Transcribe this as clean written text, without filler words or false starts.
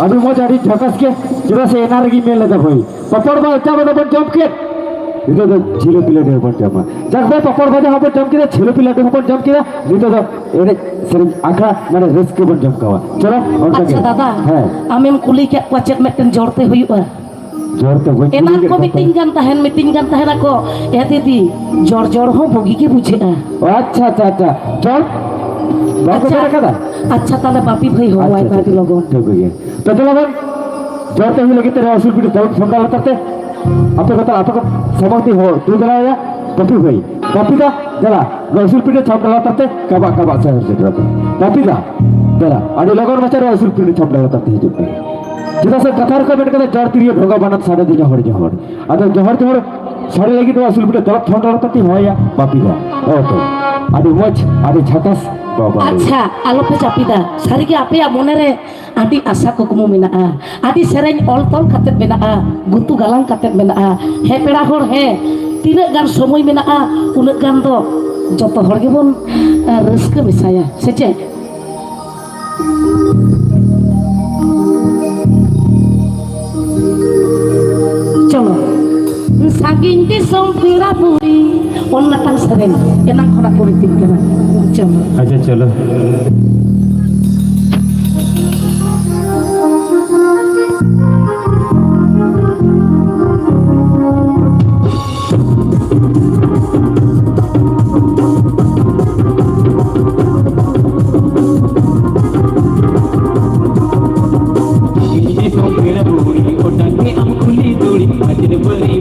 अभी मजा रही झकस के जरा से एनर्जी में लगा भाई पपड़ बा क्या बना बन जम के इधर तो झीलो पिला दे बन जमा जग भाई पपड़ बजा हम जम के झीलो पिला दे बन जम के इधर तो एने सर आखा माने रिस्क बन जम का चलो और अच्छा दादा हां आमेम कुली के क्वाचेट में तन जोड़ते हुई जोड़ते हुई एना को मीटिंग जानता है को ए दीदी जोड़ जोड़ हो भोगी के पूछे अच्छा अच्छा अच्छा जोड़ अच्छा ताले बापी भाई हो वाई बापी लोगों ठीक है तो चलो बन जोड़ते हुए लगे तेरे रसूल पीठ दौड़ फोन डाल करते आपको समाप्ति हो तू जरा या बापी भाई बापी का जरा रसूल पीठ छप डाल करते कबा कबा से जरा बापी का जरा आदि लोगों बच्चा रसूल पीठ छप डाल करते है जो जरा से कथार को बैठ कर जोड़ तिरियो भोगा बनत साडे दे जोहर जोहर आदि जोहर जोहर साडे लगी तो रसूल पीठ दौड़ फोन डाल करते हो या बापी का ओके आदि मच आदि झकास अच्छा आलो पे चापिदा सारी के आपे मने रे आदि आशा कुकमु मेना आदि सेरेन ऑल तल खाते मेना गुतु गालांग खाते मेना हे पेड़ा होर हे तीना गान समय मेना उना गान दो जतो हर गेबन रस्के मिसाया सेचे चलो सागिन दिसम पेड़ा पुरी ओन्ना तां सेरेन एना खड़ा politik kana चलो अच्छा चलो Ini kau kira buri, otak ni am kuli duri, ajar beri